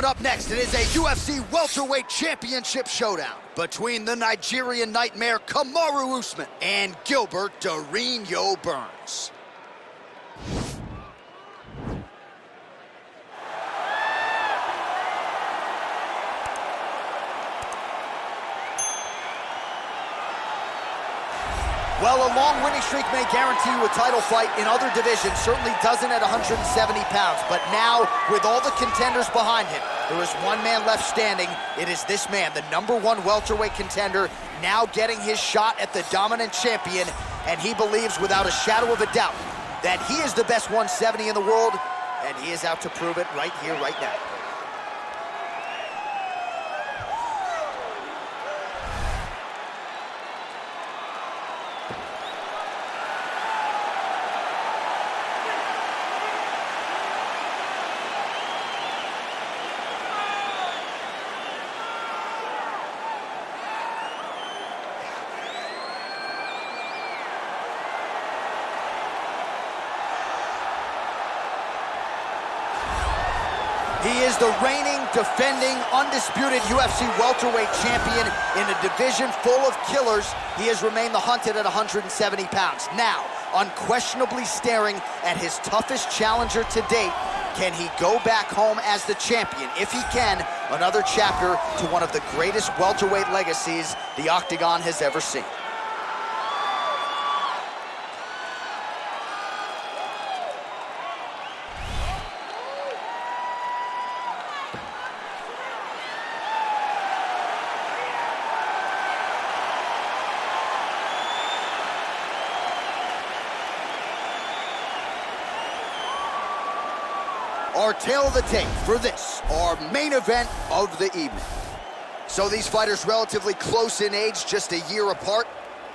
Coming up next, it is a UFC welterweight championship showdown between the Nigerian nightmare Kamaru Usman and Gilbert Burns. Well, a long winning streak may guarantee you a title fight in other divisions, certainly doesn't at 170 pounds. But now, with all the contenders behind him, there is one man left standing. It is this man, the #1 welterweight contender, now getting his shot at the dominant champion. And he believes without a shadow of a doubt that he is the best 170 in the world, and he is out to prove it right here, right now. He is the reigning, defending, undisputed UFC welterweight champion in a division full of killers. He has remained the hunted at 170 pounds. Now, unquestionably staring at his toughest challenger to date. Can he go back home as the champion? If he can, another chapter to one of the greatest welterweight legacies the Octagon has ever seen. Our tail of the tape for this, our main event of the evening. So these fighters relatively close in age, just a year apart,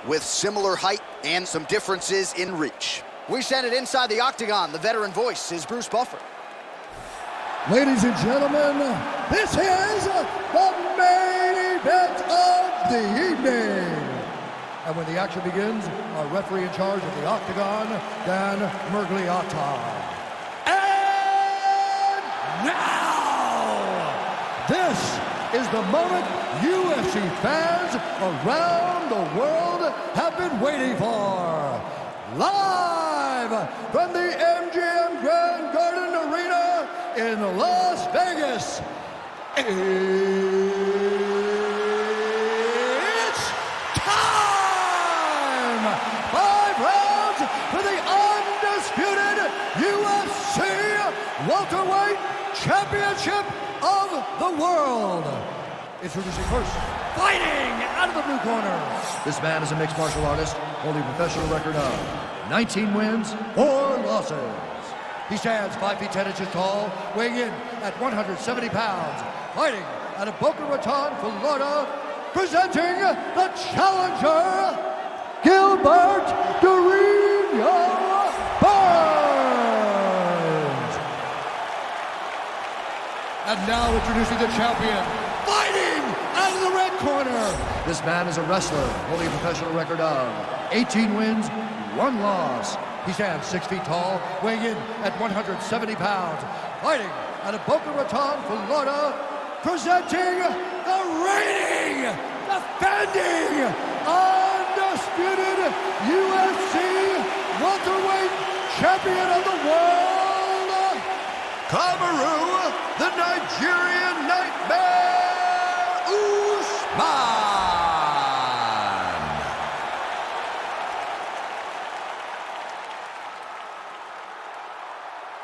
with similar height and some differences in reach. We send it inside the Octagon. The veteran voice is Bruce Buffer. Ladies and gentlemen, this is the main event of the evening. And when the action begins, our referee in charge of the Octagon, Dan Mergliata. Now, this is the moment UFC fans around the world have been waiting for. Live from the MGM Grand Garden Arena in Las Vegas, it's time! 5 rounds for the undisputed UFC welterweight championship of the world. Introducing first, fighting out of the blue corner. This man is a mixed martial artist holding a professional record of 19 wins, 4 losses. He stands 5 feet 10 inches tall, weighing in at 170 pounds, fighting out of Boca Raton, Florida, presenting the challenger, Gilbert Burns. And now introducing the champion, fighting out of the red corner. This man is a wrestler holding a professional record of 18 wins, 1 loss. He stands 6 feet tall, weighing in at 170 pounds, fighting out of Boca Raton, Florida, presenting the reigning, defending, undisputed UFC welterweight champion of the world, Kamaru, the Nigerian nightmare, Usman.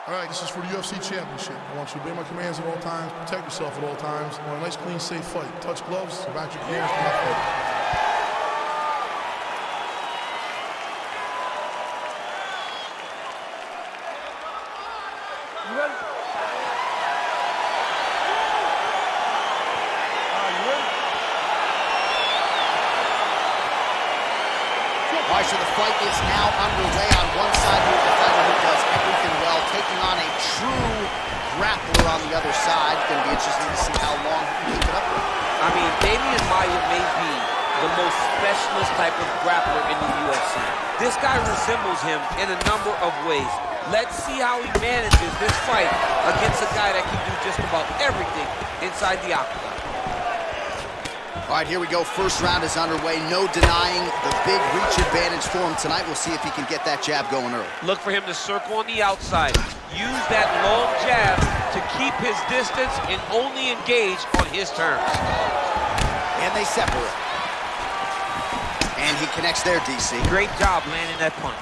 All right, this is for the UFC Championship. I want you to obey my commands at all times, protect yourself at all times. I want a nice, clean, safe fight. Touch gloves, about your hands, do not fight. All right, so the fight is now underway. On one side, you have the fighter who does everything well, taking on a true grappler on the other side. Going to be interesting to see how long he can keep it up with. I mean, Damian Maia may be the most specialist type of grappler in the UFC. This This guy resembles him in a number of ways. Let's see how he manages this fight against a guy that can do just about everything inside the octagon. All right, here we go. First round is underway. No denying the big reach advantage for him tonight. We'll see if he can get that jab going early. Look for him to circle on the outside. Use that long jab to keep his distance and only engage on his terms. And they separate. And he connects there, DC. Great job landing that punch.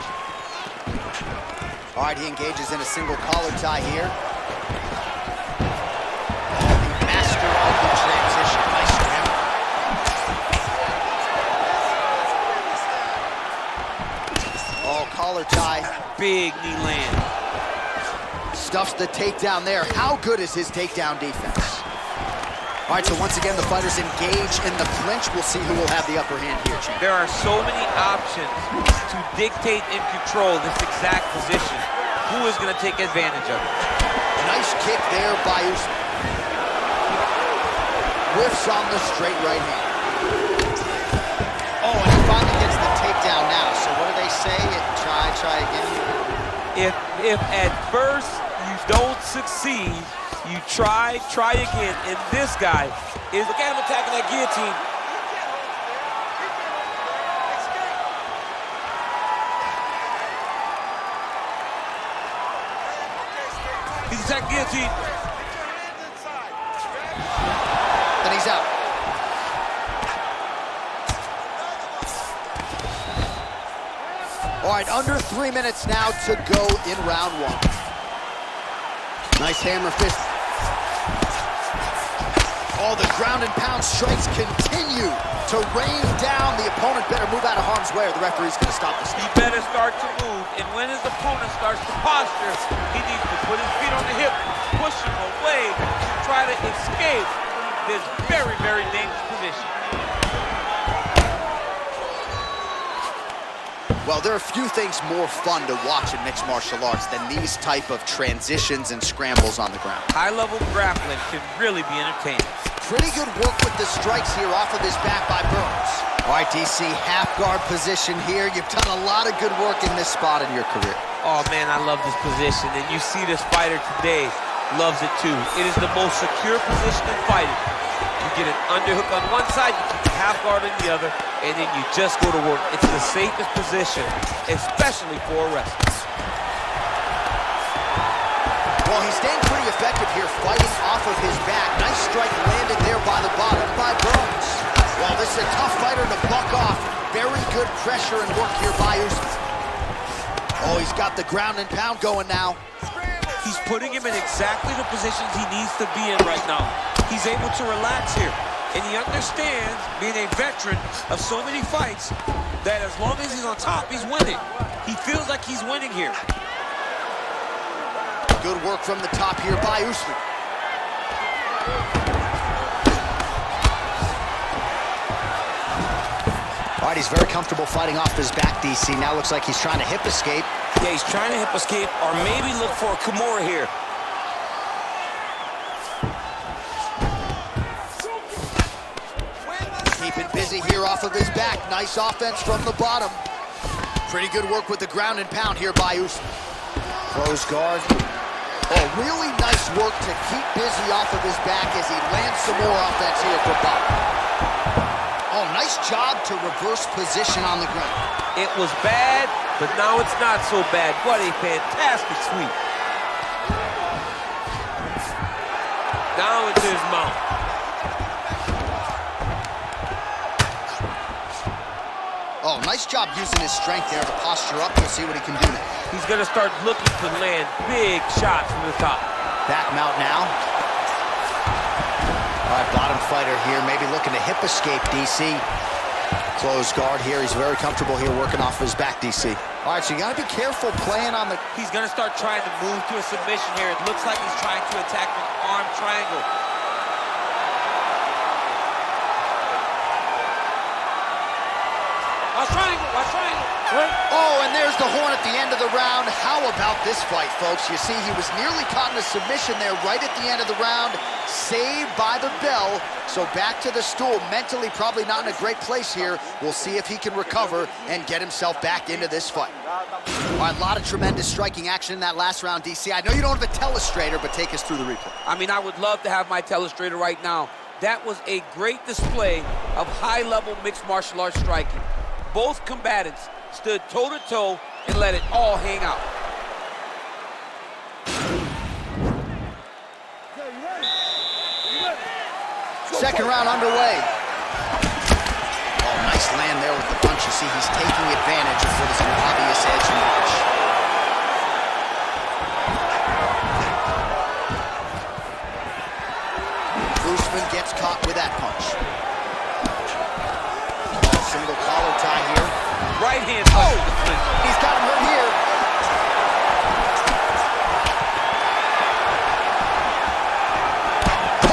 All right, he engages in a single collar tie here. The master of the transition. Nice to him. Oh, collar tie. Big knee land. Stuffs the takedown there. How good is his takedown defense? All right, so once again, the fighters engage in the clinch. We'll see who will have the upper hand here, champ. There are so many options to dictate and control this exact position. Who is going to take advantage of it? Nice kick there by Usman. Whiffs on the straight right hand. Oh, and he finally gets the takedown now. So what do they say? Try again. If at first you don't succeed, you try again. And this guy is, look at him attacking that guillotine. He's attacking guillotine. And he's out. All right, under 3 minutes now to go in round one. Nice hammer fist. Oh, the ground and pound strikes continue to rain down. The opponent better move out of harm's way or the referee's gonna stop this. He better start to move, and when his opponent starts to posture, he needs to put his feet on the hip, push him away to try to escape this very, very dangerous position. Well, there are a few things more fun to watch in mixed martial arts than these type of transitions and scrambles on the ground. High-level grappling can really be entertaining. Pretty good work with the strikes here off of his back by Burns. All right, DC, half guard position here. You've done a lot of good work in this spot in your career. Oh, man, I love this position, and you see this fighter today loves it too. It is the most secure position in fighting. You get an underhook on one side, you keep the half guard on the other, and then you just go to work. It's the safest position, especially for a wrestler. Well, he's staying pretty effective here, fighting off of his back. Nice strike landed there by the bottom by Burns. Well, this is a tough fighter to buck off. Very good pressure and work here by Usman. Oh, he's got the ground and pound going now. He's putting him in exactly the positions he needs to be in right now. He's able to relax here. And he understands, being a veteran of so many fights, that as long as he's on top, he's winning. He feels like he's winning here. Good work from the top here by Usman. All right, he's very comfortable fighting off his back, DC. Now looks like he's trying to hip escape. Yeah, he's trying to hip escape or maybe look for a Kamaru here. Keeping busy here off of his back. Nice offense from the bottom. Pretty good work with the ground and pound here by Usman. Close guard. Oh, really nice work to keep busy off of his back as he lands some more offense here from bottom. Oh, nice job to reverse position on the ground. It was bad, but now it's not so bad. What a fantastic sweep. Now into his mouth. Oh, nice job using his strength there to posture up. We'll see what he can do now. He's gonna start looking to land big shots from the top. Back him out now. All right, bottom fighter here, maybe looking to hip escape, DC. Close guard here. He's very comfortable here working off his back, DC. All right, so you got to be careful playing on the... He's going to start trying to move to a submission here. It looks like he's trying to attack an arm triangle. Watch triangle, watch triangle. Oh, and there's the horn at the end of the round. How about this fight, folks? You see, he was nearly caught in a submission there right at the end of the round. Saved by the bell. So back to the stool. Mentally probably not in a great place here. We'll see if he can recover and get himself back into this fight. All right, a lot of tremendous striking action in that last round, DC. I know you don't have a telestrator, but take us through the replay. I mean, I would love to have my telestrator right now. That was a great display of high-level mixed martial arts striking. Both combatants stood toe-to-toe and let it all hang out. Second round underway. Oh, nice land there with the punch. You see, he's taking advantage of what is an obvious edge and reach. Usman gets caught with that punch. Single collar tie here. Right hand. Oh! He's got him hurt here.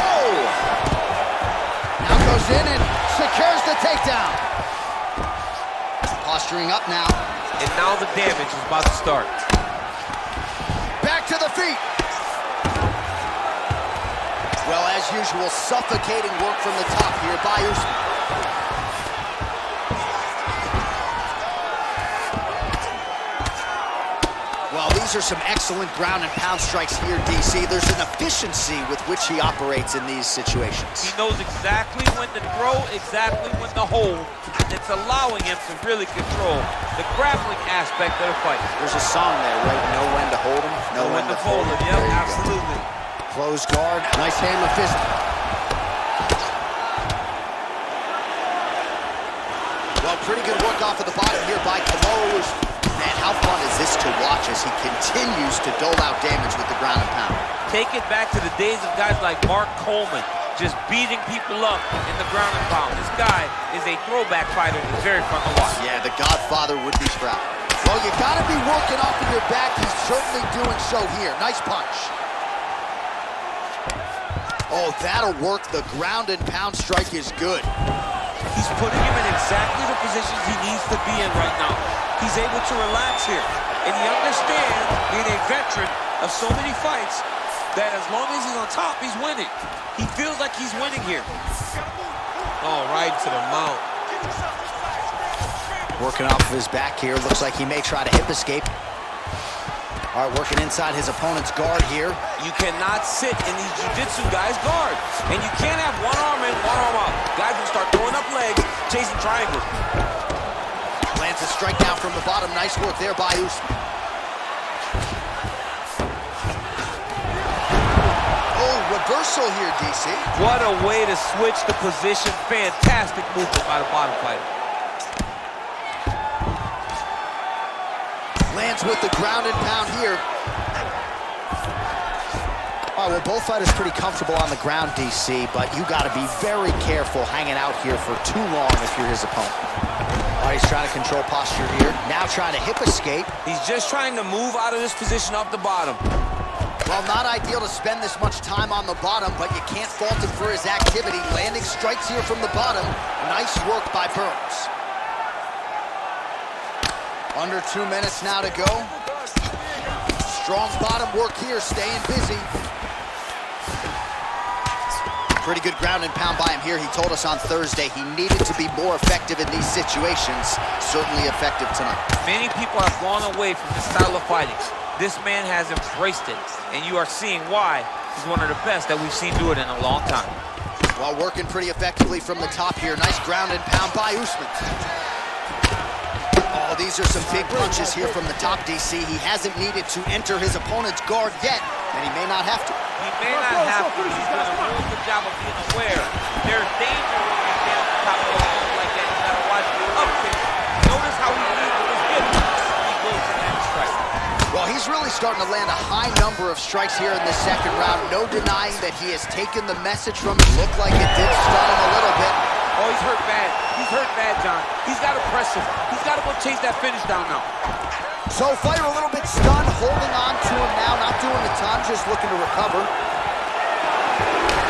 Oh! Now goes in and secures the takedown. Posturing up now. And now the damage is about to start. Back to the feet. Well, as usual, suffocating work from the top here by Usman. Well, these are some excellent ground and pound strikes here, DC. There's an efficiency with which he operates in these situations. He knows exactly when to throw, exactly when to hold, and it's allowing him to really control the grappling aspect of the fight. There's a song there, right? Know when to hold him, know when to fold him. Yep, absolutely. Close guard, nice hammer fist. Well, pretty good work off of the bottom here by Kamaru. Man, how fun is this to watch as he continues to dole out damage with the ground and pound. Take it back to the days of guys like Mark Coleman, just beating people up in the ground and pound. This guy is a throwback fighter. It's very fun to watch. Yeah, the Godfather would be proud. Well, you gotta be working off of your back. He's certainly doing so here. Nice punch. Oh, that'll work. The ground and pound strike is good. He's putting him in exactly the positions he needs to be in right now. He's able to relax here. And he understands, being a veteran of so many fights, that as long as he's on top, he's winning. He feels like he's winning here. Oh, right to the mount. Working off of his back here. Looks like he may try to hip escape. All right, working inside his opponent's guard here. You cannot sit in these jiu-jitsu guys' guard. And you can't have one arm in, one arm out. Guys will start throwing up legs, chasing triangles. Lands a strike down from the bottom. Nice work there by Usman. Oh, reversal here, DC. What a way to switch the position. Fantastic movement by the bottom fighter. Lands with the ground and pound here. All right, well, both fighters pretty comfortable on the ground, DC, but you got to be very careful hanging out here for too long if you're his opponent. All right, he's trying to control posture here. Now trying to hip escape. He's just trying to move out of this position off the bottom. Well, not ideal to spend this much time on the bottom, but you can't fault him for his activity. Landing strikes here from the bottom. Nice work by Burns. Under 2 minutes now to go. Strong bottom work here, staying busy. Pretty good ground and pound by him here. He told us on Thursday he needed to be more effective in these situations. Certainly effective tonight. Many people have gone away from this style of fighting. This man has embraced it, and you are seeing why he's one of the best that we've seen do it in a long time. While working pretty effectively from the top here. Nice ground and pound by Usman. Oh, these are some big punches here from the top, DC. He hasn't needed to enter his opponent's guard yet, and he may not have to. He may not have to, but he's doing a real good job of being aware. There's danger when you stand on top of a move like that. You gotta watch the upkick. Notice how he leads with his hip when he goes to that strike. Well, he's really starting to land a high number of strikes here in this second round. No denying that he has taken the message from it. Looked like it did stun him a little bit. Oh, he's hurt bad. He's hurt bad, John. He's got to press him. He's got to go chase that finish down now. So fighter a little bit stunned, holding on to him now, not doing a ton, just looking to recover.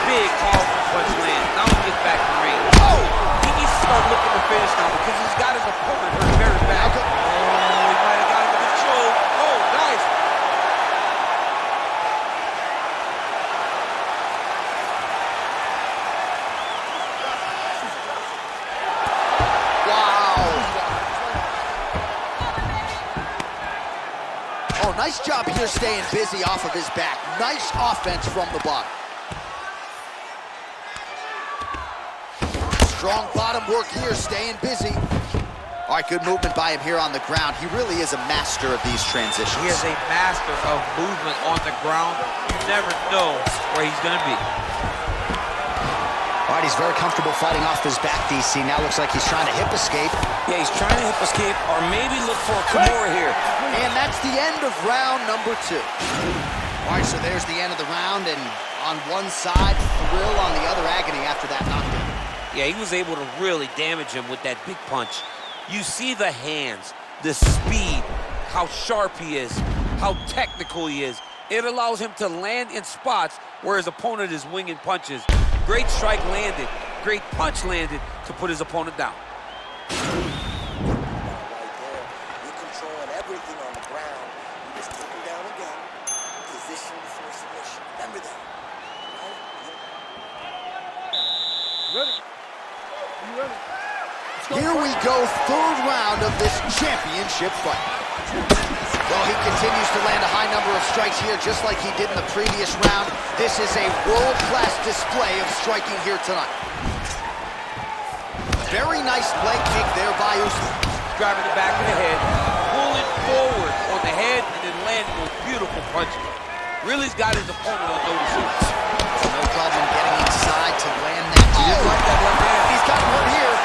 Big powerful punch land. Now he gets back to the ring. Oh! He needs to start looking to finish now because he's got his opponent hurt very bad. Oh, he might have got him Oh, nice job here staying busy off of his back. Nice offense from the bottom. Strong bottom work here, staying busy. All right, good movement by him here on the ground. He really is a master of these transitions. He is a master of movement on the ground. You never know where he's gonna be. All right, he's very comfortable fighting off his back, DC. Now looks like he's trying to hip escape. Yeah, he's trying to hip escape or maybe look for a Kamaru here. And that's the end of round number 2. All right, so there's the end of the round, and on one side, thrill, on the other, agony after that knockdown. Yeah, he was able to really damage him with that big punch. You see the hands, the speed, how sharp he is, how technical he is. It allows him to land in spots where his opponent is winging punches. Great strike landed, great punch landed to put his opponent down. Right there, you're controlling everything on the ground. You just take him down again. Position before submission. Remember that. Right? Here we go, third round of this championship fight. Well, he continues to land a high number of strikes here, just like he did in the previous round. This is a world-class display of striking here tonight. Very nice leg kick there by Usman. Driving the back of the head, pulling forward on the head, and then landing those beautiful punches. Really's got his opponent on notice here. No problem getting inside to land that. He didn't like that left hand. He's got him hurt here.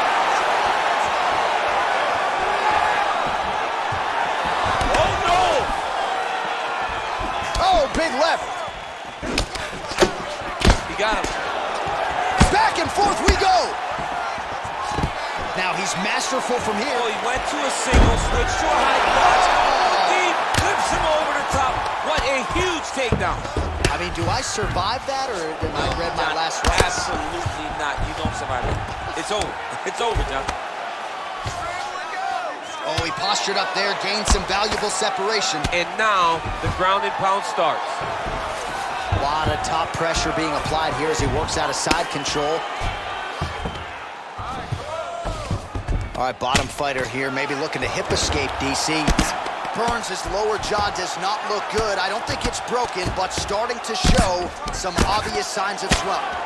Big left. He got him. Back and forth we go. Now he's masterful from here. Oh, he went to a single, switched to a high cross. Deep, flips him over the top. What a huge takedown. I mean, do I survive that, or did I read my last rights? Absolutely not. You don't survive it. It's over. It's over, John. Oh, he postured up there, gained some valuable separation. And now the ground and pound starts. A lot of top pressure being applied here as he works out of side control. All right, bottom fighter here, maybe looking to hip escape, DC. Burns' his lower jaw does not look good. I don't think it's broken, but starting to show some obvious signs of swelling.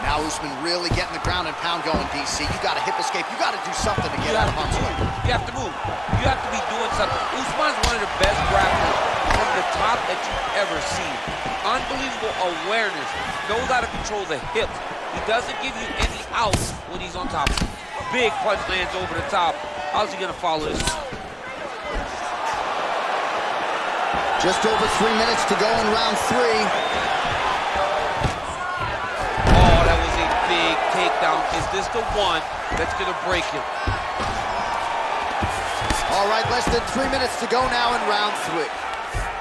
Now Usman really getting the ground and pound going, DC. You got to hip escape. You got to do something to get out of harm's way. You have to move. You have to be doing something. Usman's one of the best grapplers from the top that you've ever seen. Unbelievable awareness. Knows how to control the hips. He doesn't give you any outs when he's on top. Big punch lands over the top. How's he going to follow this? Just over 3 minutes to go in round 3. Big takedown. Is this the one that's going to break him? All right, less than 3 minutes to go now in round 3.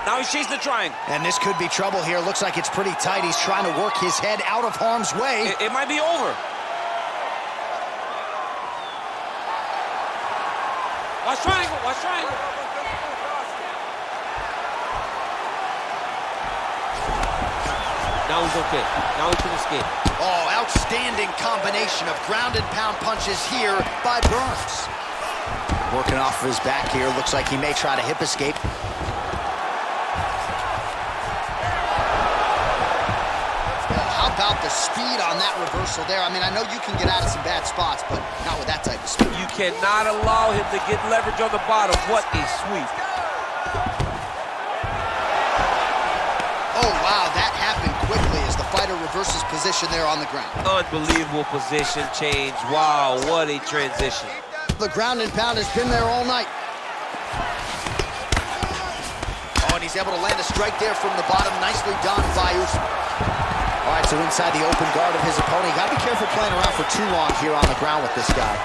Now he's chasing the triangle. And this could be trouble here. Looks like it's pretty tight. He's trying to work his head out of harm's way. It might be over. Watch triangle. Watch triangle. Now he's okay. Now he can escape. Oh, outstanding combination of ground and pound punches here by Burns. Working off of his back here. Looks like he may try to hip escape. How about the speed on that reversal there? I mean, I know you can get out of some bad spots, but not with that type of speed. You cannot allow him to get leverage on the bottom. What a sweep. Oh, wow, that happened quickly as the fighter reverses position there on the ground. Unbelievable position change. Wow, what a transition. The ground and pound has been there all night. Oh, and he's able to land a strike there from the bottom. Nicely done by Usman. All right, so inside the open guard of his opponent. You gotta be careful playing around for too long here on the ground with this guy.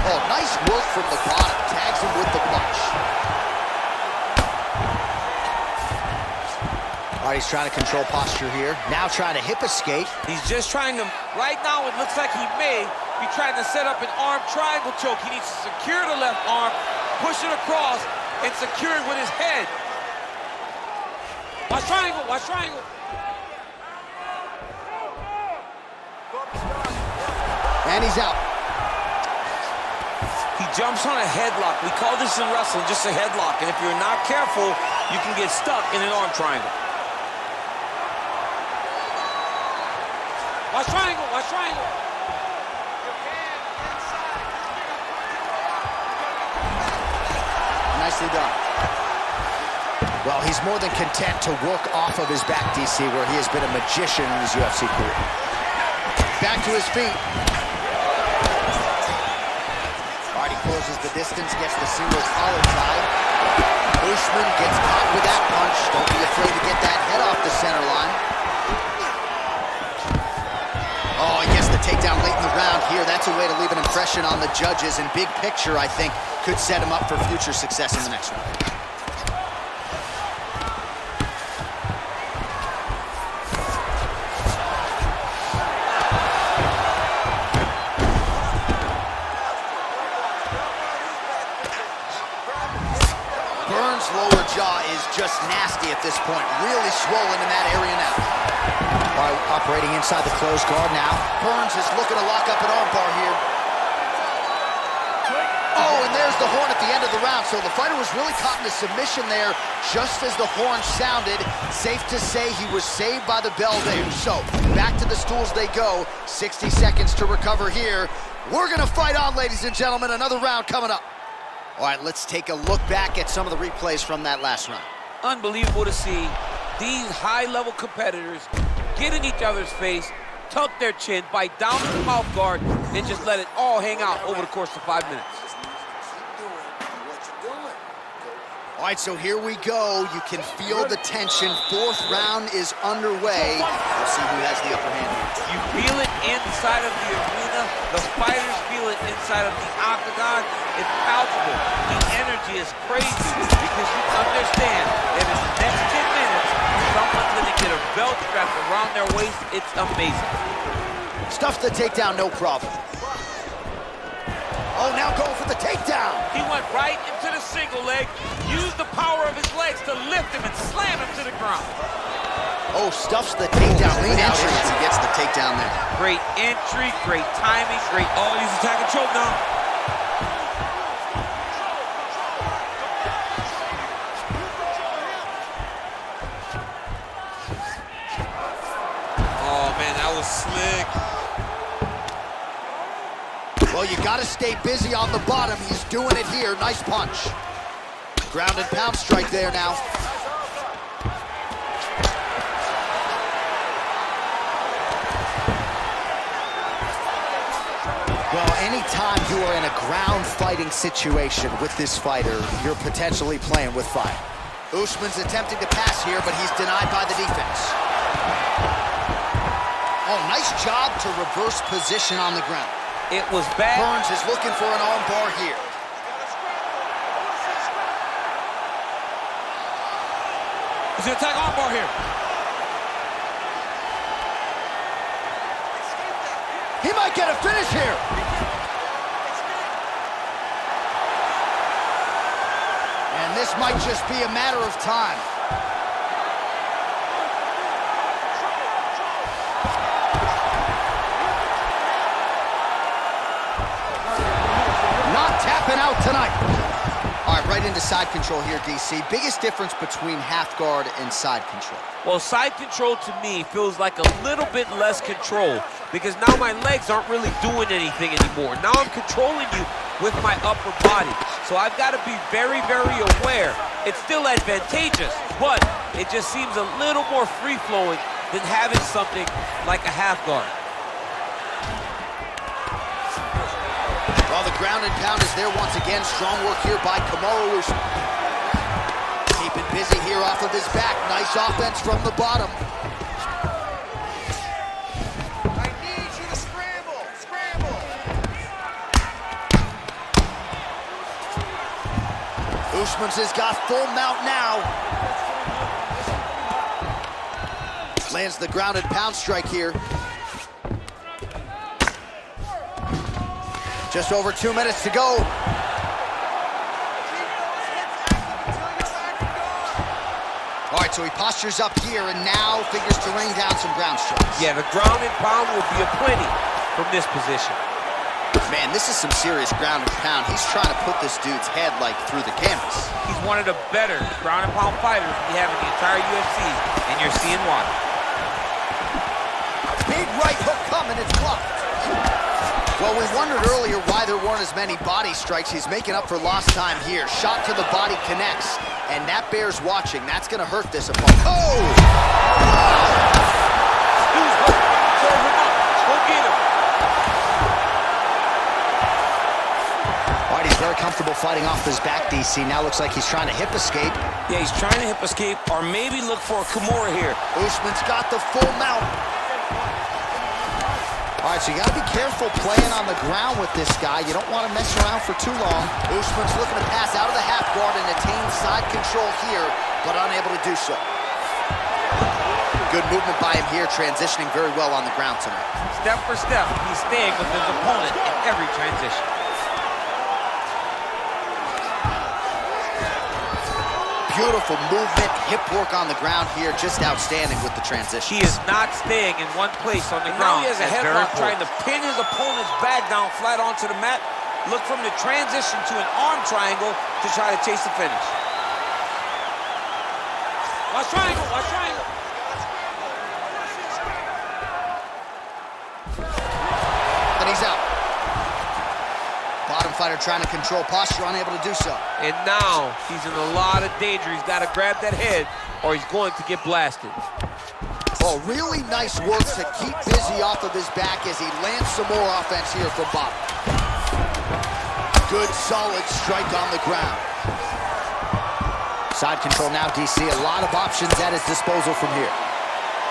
Oh, nice work from the bottom. Tags him with the punch. All right, he's trying to control posture here. Now trying to hip escape. He's just trying to, right now it looks like he may be trying to set up an arm triangle choke. He needs to secure the left arm, push it across, and secure it with his head. Watch triangle, watch triangle. And he's out. He jumps on a headlock. We call this in wrestling just a headlock. And if you're not careful, you can get stuck in an arm triangle. Watch triangle, watch triangle. Nicely done. Well, he's more than content to work off of his back, DC, where he has been a magician in his UFC career. Back to his feet. All right, he closes the distance, gets the single collar tie. Usman gets caught with that punch. Don't be afraid to get that head off the center line. Oh, he gets the takedown late in the round here. That's a way to leave an impression on the judges, and big picture, I think, could set him up for future success in the next round. Burns' lower jaw is just nasty at this point. Really swollen in that area now. All right, operating inside the closed guard now. Burns is looking to lock up an armbar here. Oh, and there's the horn at the end of the round. So the fighter was really caught in a submission there just as the horn sounded. Safe to say he was saved by the bell there. So back to the stools they go. 60 seconds to recover here. We're going to fight on, ladies and gentlemen. Another round coming up. All right, let's take a look back at some of the replays from that last round. Unbelievable to see these high-level competitors get in each other's face, tuck their chin, bite down to the mouth guard, and just let it all hang out over the course of 5 minutes. All right, so here we go. You can feel the tension. Fourth round is underway. We'll see who has the upper hand here. You feel it inside of the arena. The fighters feel it inside of the octagon. It's palpable. The energy is crazy because you understand that in the next 10 minutes, someone's going to get a belt strapped around their waist. It's amazing. Stuffs the takedown, no problem. Oh, now going for the takedown. He went right into the single leg, used the power of his legs to lift him and slam him to the ground. Oh, stuffs the takedown. Lean entry as he gets the takedown there. Great entry, great timing, great... Oh, he's attacking choke now. Oh, man, that was slick. Well, you got to stay busy on the bottom. He's doing it here. Nice punch. Ground and pound strike there now. Well, anytime you are in a ground fighting situation with this fighter, you're potentially playing with fire. Usman's attempting to pass here, but he's denied by the defense. Oh, nice job to reverse position on the ground. It was bad. Burns is looking for an arm bar here. He's gonna attack arm bar here. He might get a finish here. And this might just be a matter of time. Tapping out tonight. All right, right into side control here, DC. Biggest difference between half guard and side control? Well, side control to me feels like a little bit less control because now my legs aren't really doing anything anymore. Now I'm controlling you with my upper body. So I've got to be very, very aware. It's still advantageous, but it just seems a little more free-flowing than having something like a half guard. Well, the ground and pound is there once again. Strong work here by Kamaru. Keeping busy here off of his back. Nice offense from the bottom. I need you to scramble. Scramble. Usman's has got full mount now. Lands the ground and pound strike here. Just over 2 minutes to go. All right, so he postures up here and now figures to rain down some ground strikes. Yeah, the ground and pound will be aplenty from this position. Man, this is some serious ground and pound. He's trying to put this dude's head, like, through the canvas. He's one of the better ground and pound fighters we have in the entire UFC, and you're seeing why. Big right hook coming, it's blocked. Well, we wondered earlier why there weren't as many body strikes. He's making up for lost time here. Shot to the body connects, and that bears watching. That's going to hurt this opponent. Oh! Serve him up. Go get him. All right, he's very comfortable fighting off his back, DC. Now looks like he's trying to hip escape. Yeah, he's trying to hip escape or maybe look for a Kamaru here. Usman's got the full mount. All right, so you got to be careful playing on the ground with this guy. You don't want to mess around for too long. Usman's looking to pass out of the half guard and attain side control here, but unable to do so. Good movement by him here, transitioning very well on the ground tonight. Step for step, he's staying with his opponent in every transition. Beautiful movement, hip work on the ground here, just outstanding with the transition. He is not staying in one place on the Now ground. he has a That's very headlock trying important. to pin his opponent's back down flat onto the mat. Look from the transition to an arm triangle to try to chase the finish. Watch triangle, watch triangle. And he's out. Bottom fighter trying to control posture, unable to do so. And now he's in a lot of danger. He's got to grab that head or he's going to get blasted. Oh, really nice work to keep busy off of his back as he lands some more offense here from bottom. Good, solid strike on the ground. Side control now, DC. A lot of options at his disposal from here.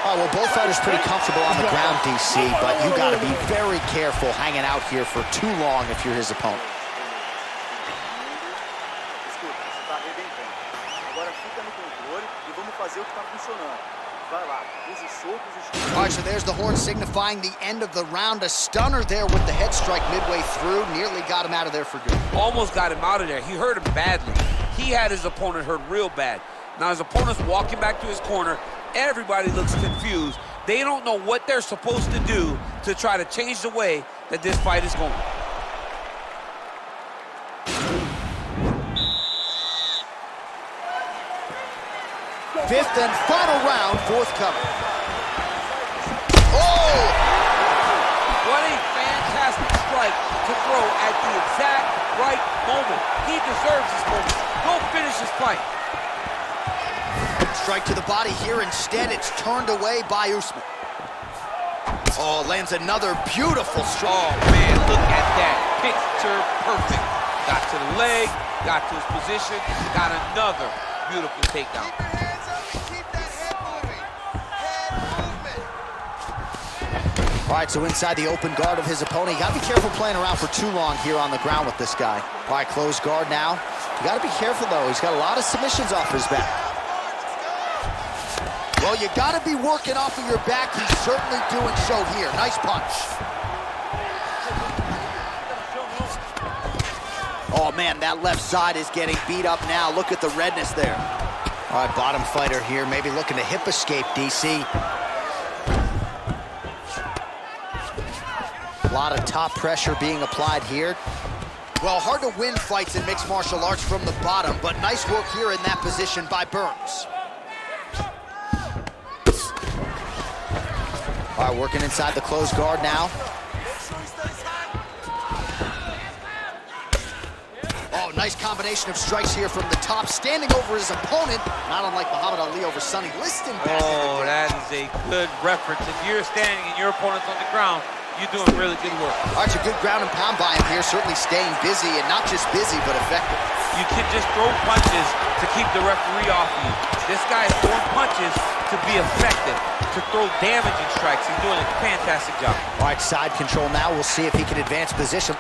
All right, well, both fighters pretty comfortable on the ground, DC, but you got to be very careful hanging out here for too long if you're his opponent. Escuta, você tá arrebentando. Agora fica no controle e vamos fazer o que tá funcionando. Vai lá, use socos e... All right, so there's the horn signifying the end of the round. A stunner there with the head strike midway through. Nearly got him out of there for good. Almost got him out of there. He hurt him badly. He had his opponent hurt real bad. Now his opponent's walking back to his corner. Everybody looks confused. They don't know what they're supposed to do to try to change the way that this fight is going. Fifth and final round, forthcoming. Oh! What a fantastic strike to throw at the exact right moment. He deserves this moment. Go finish this fight. Strike to the body here. Instead, it's turned away by Usman. Oh, lands another beautiful strike. Oh, man, look at that. Picture perfect. Got to the leg, got to his position, got another beautiful takedown. All right, so inside the open guard of his opponent. You got to be careful playing around for too long here on the ground with this guy. All right, closed guard now. You got to be careful, though. He's got a lot of submissions off his back. Well, you got to be working off of your back. He's certainly doing so here. Nice punch. Oh, man, that left side is getting beat up now. Look at the redness there. All right, bottom fighter here, maybe looking to hip escape, DC. A lot of top pressure being applied here. Well, hard to win fights in mixed martial arts from the bottom, but nice work here in that position by Burns. All right, working inside the closed guard now. Oh, nice combination of strikes here from the top, standing over his opponent, not unlike Muhammad Ali over Sonny Liston. Oh, that is a good reference. If you're standing and your opponent's on the ground, you're doing really good work. All right, so good ground and pound by him here, certainly staying busy, and not just busy, but effective. You can just throw punches to keep the referee off you. This guy is throwing punches to be effective, to throw damaging strikes. He's doing a fantastic job. All right, side control now. We'll see if he can advance position.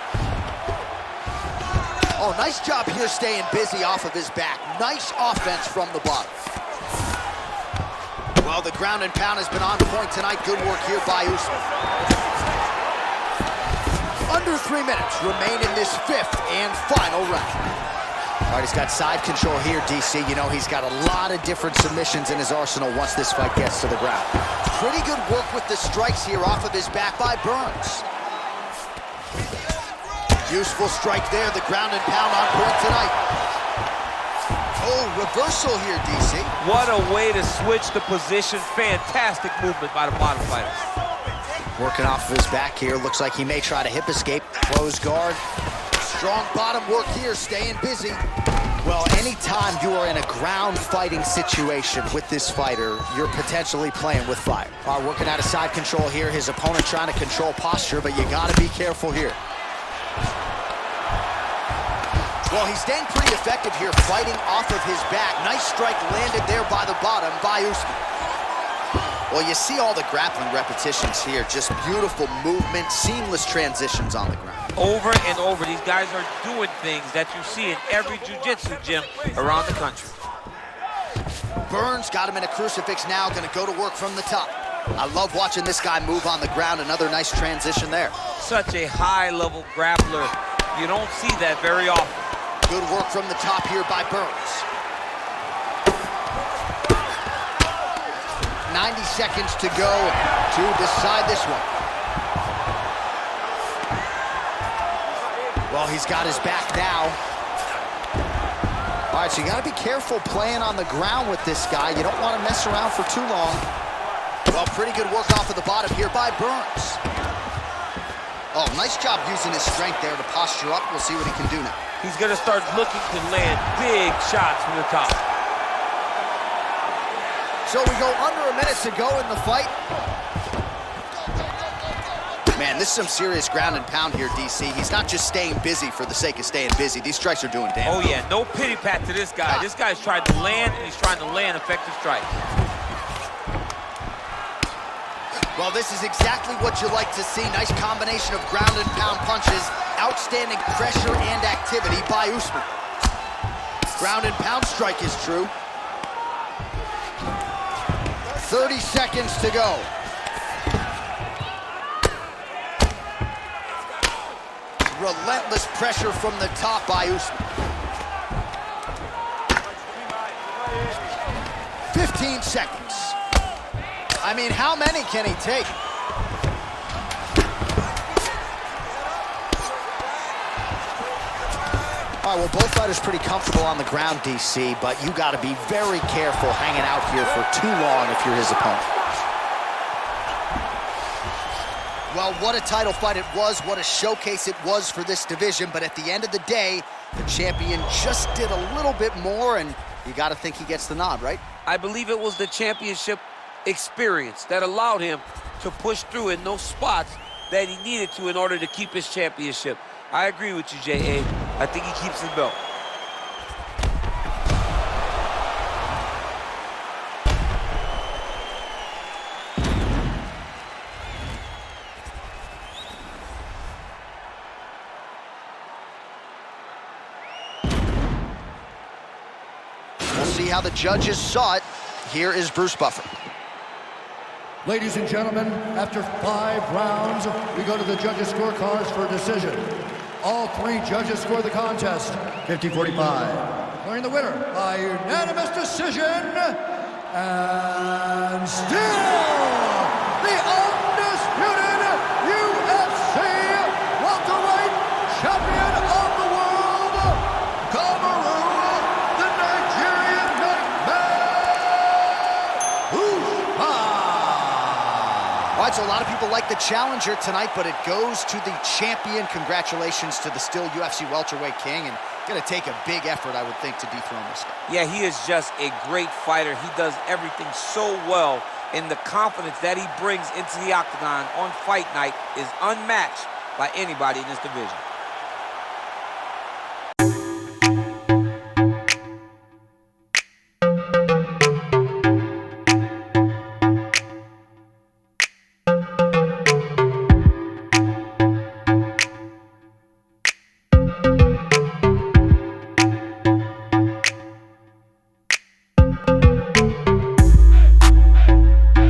Oh, nice job here staying busy off of his back. Nice offense from the bottom. Well, the ground and pound has been on point tonight. Good work here by Usman. Under 3 minutes remain in this fifth and final round. All right, he's got side control here, DC. You know, he's got a lot of different submissions in his arsenal once this fight gets to the ground. Pretty good work with the strikes here off of his back by Burns. Useful strike there, the ground and pound on point tonight. Oh, reversal here, DC. What a way to switch the position. Fantastic movement by the bottom fighter. Working off of his back here. Looks like he may try to hip escape. Close guard. Strong bottom work here, staying busy. Well, anytime you are in a ground fighting situation with this fighter, you're potentially playing with fire. All right, working out of side control here. His opponent trying to control posture, but you got to be careful here. Well, he's staying pretty effective here, fighting off of his back. Nice strike landed there by the bottom by Usman. Well, you see all the grappling repetitions here. Just beautiful movement, seamless transitions on the ground. Over and over, these guys are doing things that you see in every jiu-jitsu gym around the country. Burns got him in a crucifix now, gonna go to work from the top. I love watching this guy move on the ground. Another nice transition there. Such a high-level grappler. You don't see that very often. Good work from the top here by Burns. 90 seconds to go to decide this one. Well, he's got his back now. All right, so you gotta be careful playing on the ground with this guy. You don't wanna mess around for too long. Well, pretty good work off of the bottom here by Burns. Oh, nice job using his strength there to posture up. We'll see what he can do now. He's gonna start looking to land big shots from the top. So we go under a minute to go in the fight. Man, this is some serious ground and pound here, DC. He's not just staying busy for the sake of staying busy. These strikes are doing damage. Oh yeah, no pity pat to this guy. This guy's trying to land, and he's trying to land effective strikes. Well, this is exactly what you like to see. Nice combination of ground and pound punches. Outstanding pressure and activity by Usman. Ground and pound strike is true. 30 seconds to go. Relentless pressure from the top by Usman. 15 seconds. I mean, how many can he take? All right, well, both fighters pretty comfortable on the ground, DC, but you got to be very careful hanging out here for too long if you're his opponent. Well, what a title fight it was, what a showcase it was for this division, but at the end of the day, the champion just did a little bit more, and you got to think he gets the nod, right? I believe it was the championship experience that allowed him to push through in those spots that he needed to in order to keep his championship. I agree with you, J.A. I think he keeps his belt. We'll see how the judges saw it. Here is Bruce Buffer. Ladies and gentlemen, after 5 rounds, we go to the judges' scorecards for a decision. All 3 judges score the contest, 50-45. Declaring the winner by unanimous decision, and still the undisputed UFC welterweight champion of the world, Kamaru, the Nigerian Nightmare, Usman. All right, so a lot of people like the challenger tonight, but it goes to the champion. Congratulations to the still UFC welterweight king, and gonna take a big effort, I would think, to dethrone this guy. Yeah, he is just a great fighter. He does everything so well, and the confidence that he brings into the octagon on fight night is unmatched by anybody in this division.